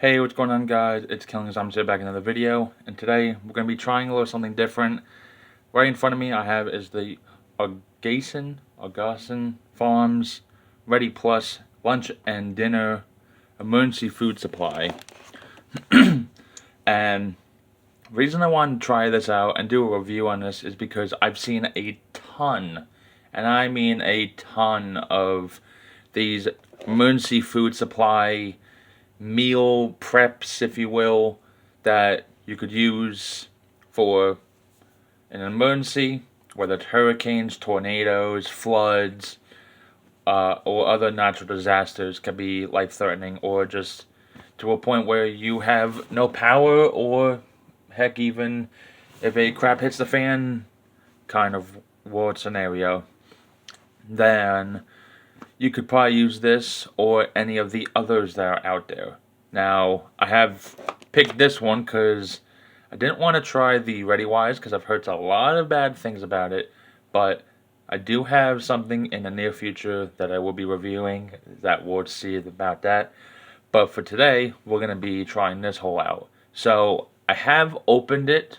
Hey, what's going on, guys? It's Killing I'm back in another video, and today we're going to be trying a little something different. Right in front of me I have is the Augason Farms Ready Plus Lunch and Dinner Emergency Food Supply. And the reason I wanted to try this out and do a review on this is because I've seen a ton, and I mean a ton, of these emergency food supply meal preps, if you will, that you could use for an emergency, whether it's hurricanes, tornadoes, floods, or other natural disasters can be life-threatening, or just to a point where you have no power, or heck, even if a crap hits the fan kind of world scenario, then you could probably use this or any of the others that are out there. Now, I have picked this one because I didn't want to try the ReadyWise because I've heard a lot of bad things about it, but I do have something in the near future that I will be reviewing that we'll see about that. But for today, we're going to be trying this whole out. So, I have opened it,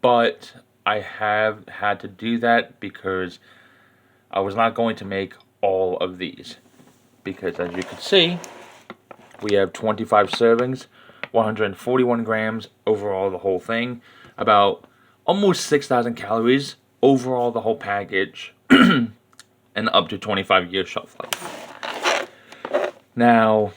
but I have had to do that because I was not going to make all of these, because as you can see, we have 25 servings, 141 grams overall, the whole thing, about almost 6,000 calories overall, the whole package, and up to 25-year shelf life. Now,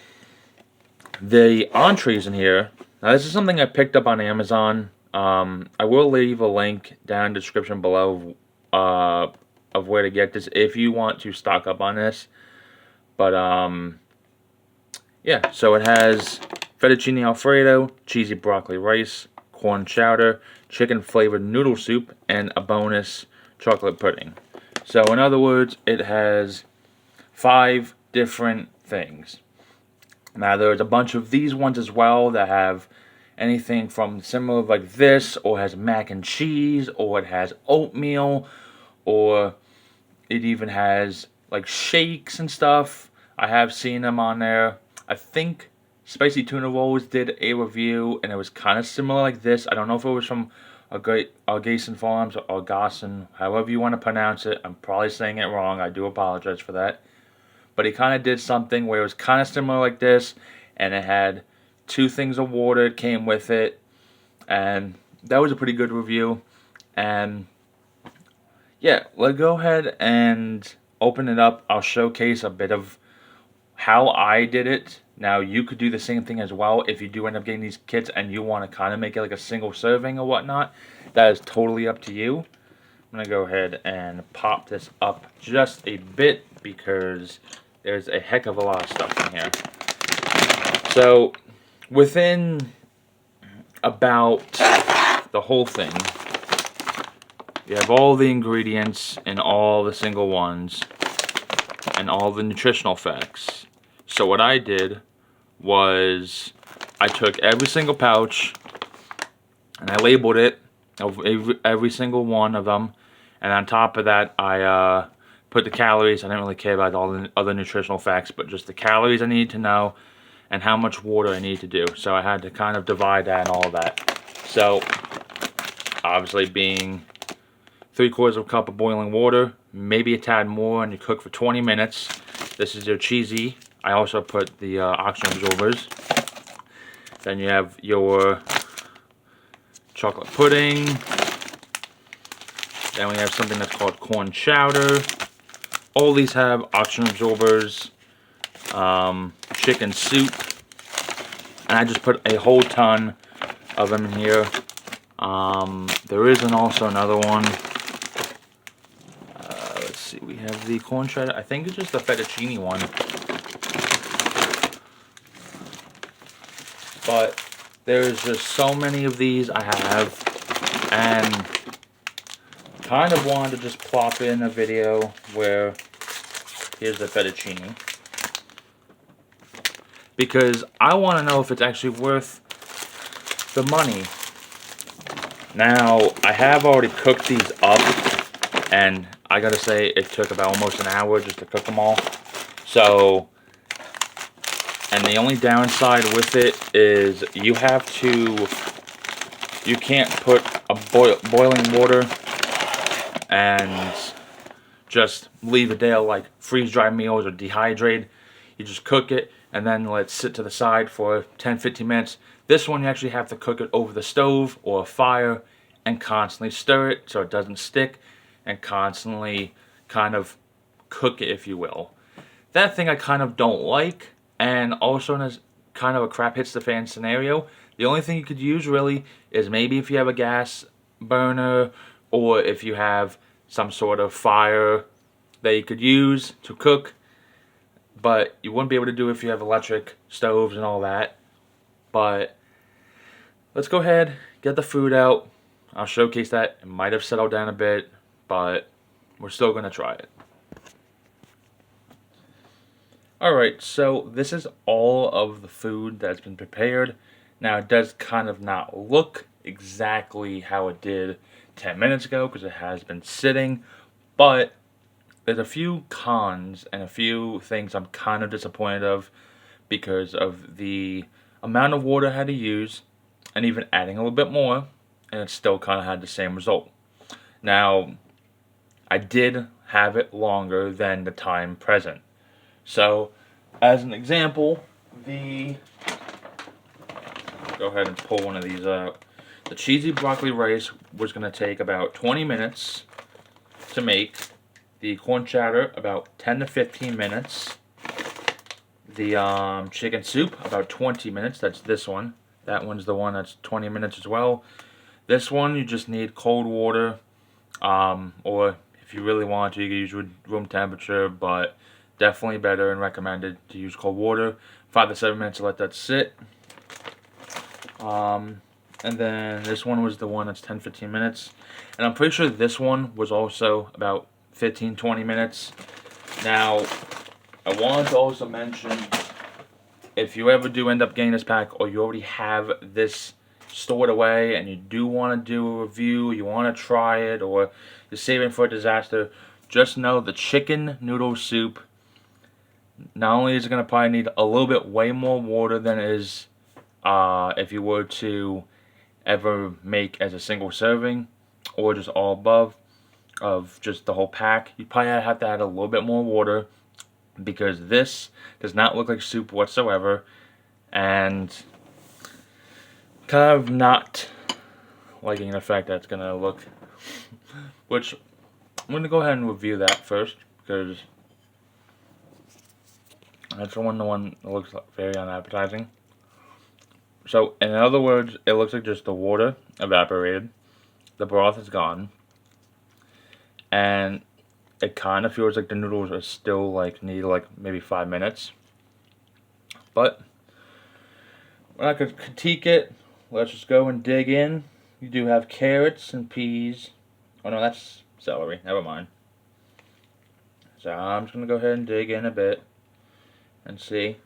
the entrees in here, now this is something I picked up on Amazon. I will leave a link down in the description below of where to get this if you want to stock up on this. But yeah, so it has fettuccine Alfredo, cheesy broccoli rice, corn chowder, chicken flavored noodle soup, and a bonus chocolate pudding. So in other words, it has 5 different things. Now there's a bunch of these ones as well that have anything from similar like this, or has mac and cheese, or it has oatmeal, or it even has like shakes and stuff. I have seen them on there. I think Spicy Tuna Rolls did a review, and it was kind of similar like this. I don't know if it was from Augason Farms or Augason, however you want to pronounce it. I'm probably saying it wrong. I do apologize for that. But he kind of did something where it was kind of similar like this, and it had 2 things of water that came with it, and that was a pretty good review. And yeah, let's go ahead and open it up. I'll showcase a bit of how I did it. Now, you could do the same thing as well if you do end up getting these kits and you want to kind of make it like a single serving or whatnot. That is totally up to you. I'm going to go ahead and pop this up just a bit because there's a heck of a lot of stuff in here. So, within about the whole thing, you have all the ingredients in all the single ones and all the nutritional facts. So what I did was I took every single pouch and I labeled it of every single one of them, and on top of that I put the calories. I didn't really care about all the other nutritional facts, but just the calories I needed to know and how much water I need to do. So I had to kind of divide that and all of that. So obviously, being 3/4 of a cup of boiling water, maybe a tad more, and you cook for 20 minutes. This is your cheesy. I also put the oxygen absorbers. Then you have your chocolate pudding. Then we have something that's called corn chowder. All these have oxygen absorbers. Chicken soup. And I just put a whole ton of them in here. There is also another one. Let's see, we have the corn chowder. I think it's just the fettuccine one. But there's just so many of these I have, and kind of wanted to just plop in a video where here's the fettuccine, because I want to know if it's actually worth the money. Now, I have already cooked these up, and I gotta say, it took about almost an hour just to cook them all. So, And the only downside with it is you can't put a boiling water and just leave it there like freeze-dry meals or dehydrate. You just cook it and then let it sit to the side for 10-15 minutes. This one you actually have to cook it over the stove or a fire and constantly stir it so it doesn't stick, and constantly kind of cook it, if you will. That thing I kind of don't like, and also in a kind of a crap hits the fan scenario, the only thing you could use really is maybe if you have a gas burner or if you have some sort of fire that you could use to cook, but you wouldn't be able to do it if you have electric stoves and all that. But let's go ahead, get the food out. I'll showcase that. It might have settled down a bit, but we're still going to try it. Alright, so this is all of the food that's been prepared. Now, it does kind of not look exactly how it did 10 minutes ago because it has been sitting, but there's a few cons and a few things I'm kind of disappointed of because of the amount of water I had to use and even adding a little bit more, and it still kind of had the same result. Now, I did have it longer than the time present. So, as an example, go ahead and pull one of these out. The cheesy broccoli rice was going to take about 20 minutes to make. The corn chowder, about 10 to 15 minutes. The chicken soup, about 20 minutes. That's this one. That one's the one that's 20 minutes as well. This one, you just need cold water. Or if you really want to, you can use room temperature, but definitely better and recommended to use cold water. 5 to 7 minutes to let that sit. And then this one was the one that's 10-15 minutes. And I'm pretty sure this one was also about 15-20 minutes. Now, I wanted to also mention, if you ever do end up getting this pack or you already have this stored away and you do want to do a review, you want to try it, or you're saving for a disaster, just know the chicken noodle soup, not only is it going to probably need a little bit way more water than it is if you were to ever make as a single serving or just all above of just the whole pack, you probably have to add a little bit more water because this does not look like soup whatsoever and kind of not liking the fact that it's going to look, which I'm going to go ahead and review that first because that's the one that looks very unappetizing. So, in other words, it looks like just the water evaporated, the broth is gone, and it kind of feels like the noodles are still need maybe 5 minutes. But we're not going to critique it. Let's just go and dig in. You do have carrots and peas. Oh no, that's celery. Never mind. So I'm just going to go ahead and dig in a bit and see.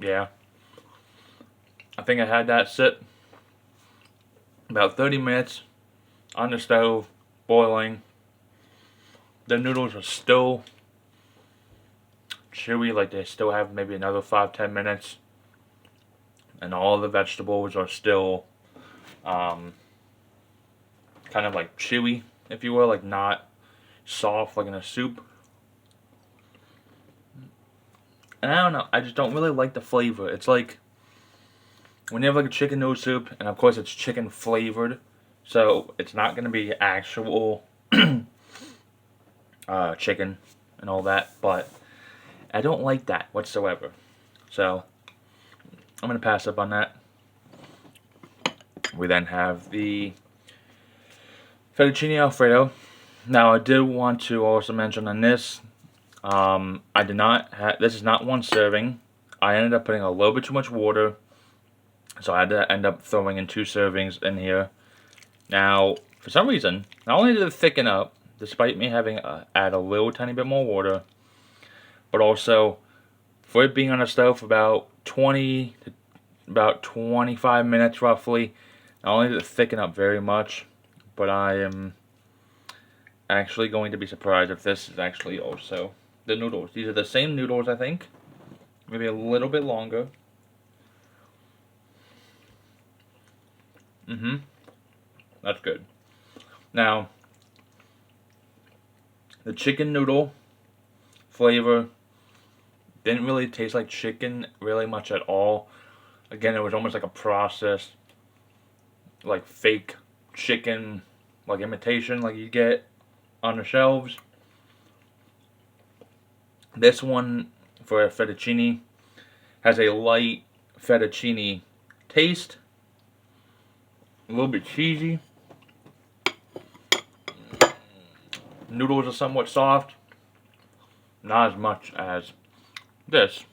Yeah. I think I had that sit about 30 minutes on the stove, boiling. The noodles are still chewy, like they still have maybe another 5-10 minutes. And all the vegetables are still kind of like chewy, if you will, like not soft like in a soup. And I don't know, I just don't really like the flavor. It's like when you have like a chicken noodle soup, and of course it's chicken flavored, so it's not going to be actual chicken and all that, but I don't like that whatsoever. So I'm going to pass up on that. We then have the fettuccine Alfredo. Now I did want to also mention on this, I did not have, this is not one serving. I ended up putting a little bit too much water, so I had to end up throwing in 2 servings in here. Now, for some reason, not only did it thicken up, despite me having add a little tiny bit more water, but also for it being on the stove for about 20 to about 25 minutes roughly, not only did it thicken up very much, but I am actually going to be surprised if this is actually also the noodles. These are the same noodles, I think. Maybe a little bit longer. That's good. Now, the chicken noodle flavor didn't really taste like chicken really much at all. Again, it was almost like a processed, like fake chicken, like imitation, like you get on the shelves. This one for a fettuccine has a light fettuccine taste, a little bit cheesy. Noodles are somewhat soft, not as much as this.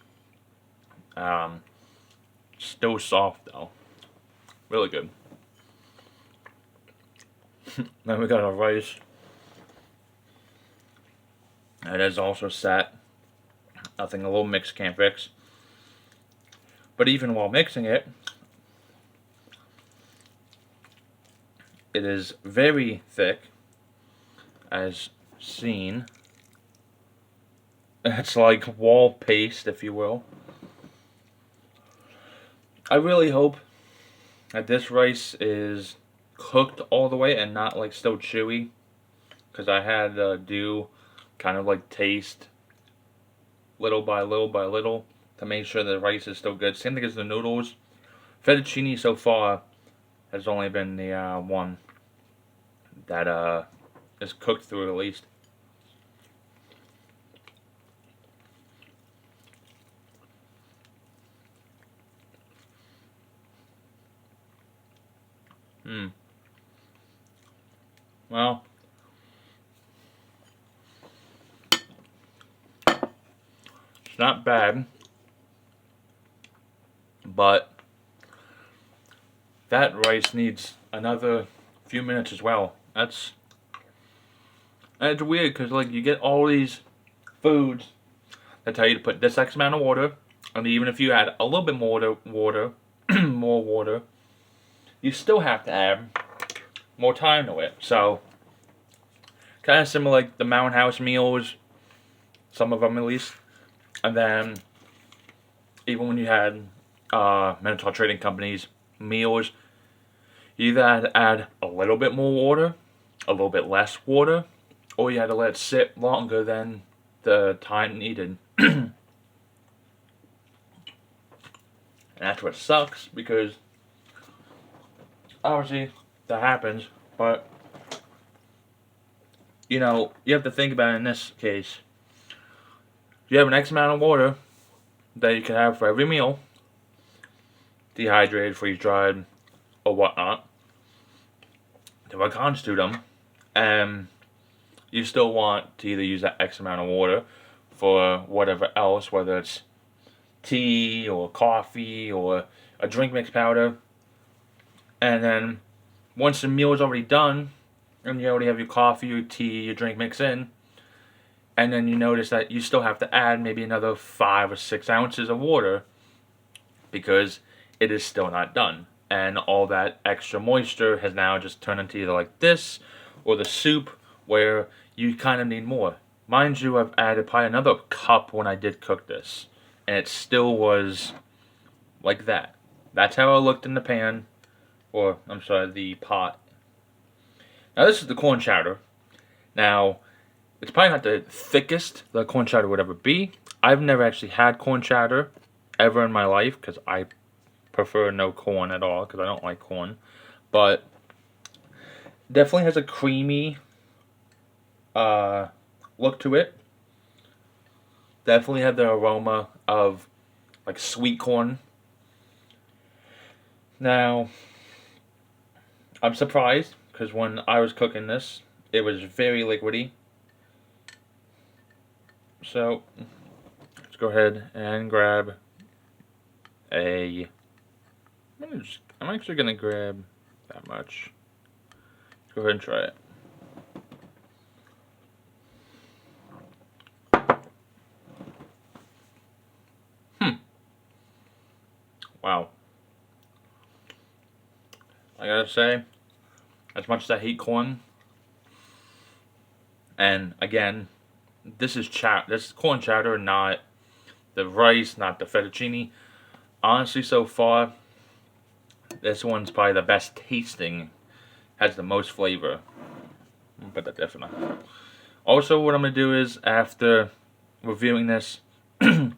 Still soft though, really good. Then we got our rice. It is also set. Nothing a little mix can't fix. But even while mixing it, it is very thick, as seen. It's like wall paste, if you will. I really hope that this rice is cooked all the way and not like still chewy, because I had to do kind of like taste little by little by little to make sure the rice is still good. Same thing as the noodles. Fettuccine so far has only been the one that is cooked through at least. Well, it's not bad, but that rice needs another few minutes as well. That's weird because like you get all these foods that tell you to put this X amount of water, and even if you add a little bit more water, more water, you still have to add more time to it. So, kind of similar like the Mountain House meals, some of them at least. And then, even when you had Minotaur Trading Company's meals, you either had to add a little bit more water, a little bit less water, or you had to let it sit longer than the time needed. And that's what sucks, because obviously that happens, but you know, you have to think about it in this case. You have an X amount of water that you can have for every meal, dehydrated, freeze dried, or whatnot, to constitute them, and you still want to either use that X amount of water for whatever else, whether it's tea or coffee or a drink mix powder. And then once the meal is already done, and you already have your coffee, your tea, your drink mix in, and then you notice that you still have to add maybe another 5 or 6 ounces of water because it is still not done. And all that extra moisture has now just turned into either like this or the soup where you kind of need more. Mind you, I've added probably another cup when I did cook this, and it still was like that. That's how it looked in the pan, or I'm sorry, the pot. Now this is the corn chowder. Now, it's probably not the thickest the corn chowder would ever be. I've never actually had corn chowder ever in my life because I prefer no corn at all because I don't like corn. But definitely has a creamy look to it. Definitely had the aroma of like sweet corn. Now, I'm surprised because when I was cooking this, it was very liquidy. So, let's go ahead and grab a... I'm actually going to grab that much. Let's go ahead and try it. Wow. I gotta say, as much as I hate corn, And again, this is corn chowder, not the rice, not the fettuccine. Honestly, so far, this one's probably the best tasting, has the most flavor. But that's definitely. Also, what I'm going to do is, after reviewing this, I'm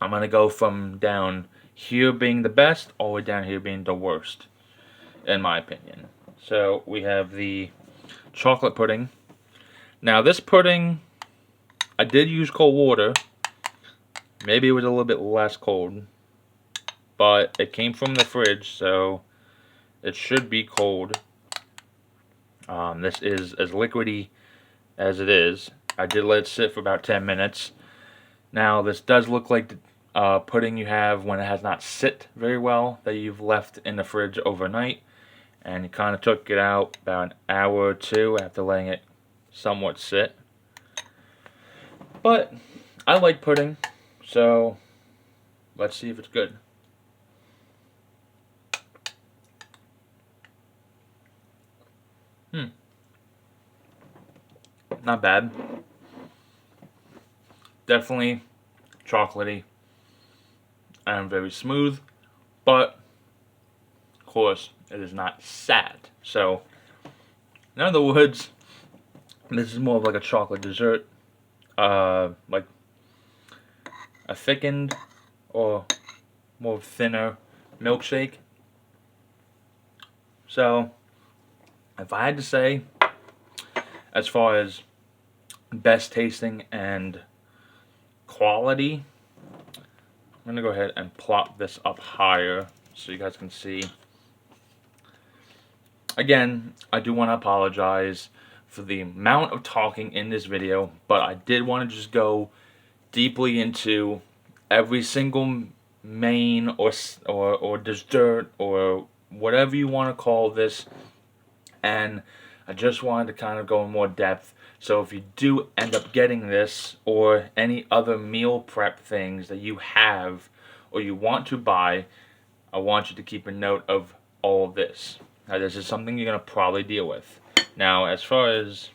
going to go from down here being the best, all the way down here being the worst, in my opinion. So, we have the chocolate pudding. Now, this pudding, I did use cold water. Maybe it was a little bit less cold. But it came from the fridge, so it should be cold. This is as liquidy as it is. I did let it sit for about 10 minutes. Now, this does look like the pudding you have when it has not sit very well, that you've left in the fridge overnight. And you kind of took it out about an hour or two after letting it somewhat sit. But I like pudding, so let's see if it's good. Not bad. Definitely chocolatey and very smooth, but of course it is not sad. So, in other words, this is more of like a chocolate dessert, like a thickened or more thinner milkshake. So, if I had to say, as far as best tasting and quality, I'm going to go ahead and plop this up higher so you guys can see. Again, I do want to apologize for the amount of talking in this video, but I did want to just go deeply into every single main or dessert or whatever you want to call this, and I just wanted to kind of go in more depth. So if you do end up getting this or any other meal prep things that you have or you want to buy, I want you to keep a note of all of this. Now, this is something you're going to probably deal with. Now, as far as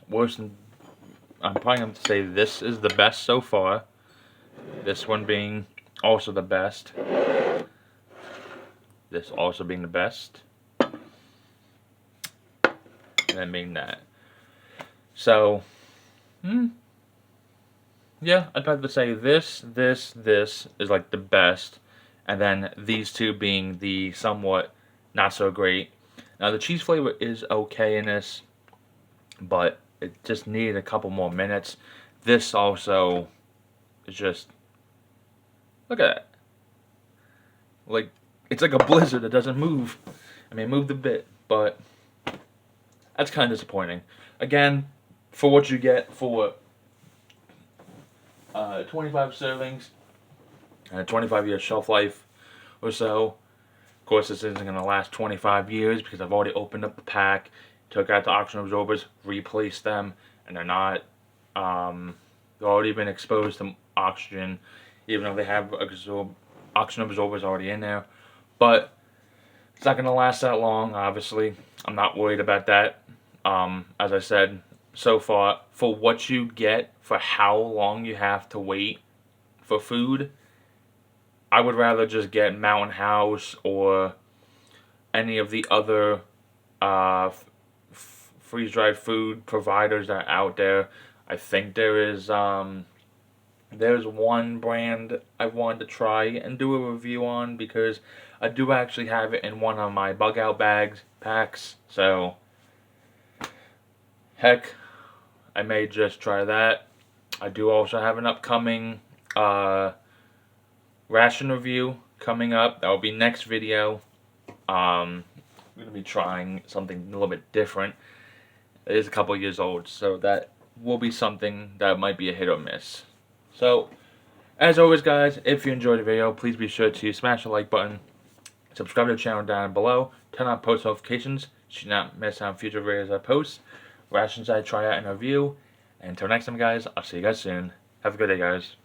worst, I'm probably going to say this is the best so far. This one being also the best. This also being the best. And then being that. So, yeah, I'd have to say this is like the best, and then these two being the somewhat not so great. Now, the cheese flavor is okay in this, but it just needed a couple more minutes. This also is just, look at that. Like, it's like a blizzard that doesn't move. I mean, it moved a bit, but that's kind of disappointing. Again, for what you get for 25 servings and a 25-year shelf life or so. Of course, this isn't going to last 25 years because I've already opened up the pack, took out the oxygen absorbers, replaced them, and they're not, they've already been exposed to oxygen, even though they have oxygen absorbers already in there. But it's not going to last that long, obviously. I'm not worried about that. As I said, so far, for what you get, for how long you have to wait for food, I would rather just get Mountain House or any of the other freeze-dried food providers that are out there. I think there's one brand I wanted to try and do a review on because I do actually have it in one of my bug out packs. So, heck, I may just try that. I do also have an upcoming ration review coming up. That will be next video. I'm going to be trying something a little bit different. It is a couple years old, so that will be something that might be a hit or miss. So, as always, guys, if you enjoyed the video, please be sure to smash the like button, subscribe to the channel down below, turn on post notifications so you not miss out on future videos I post, rations I try out and review. And until next time, guys, I'll see you guys soon. Have a good day, guys.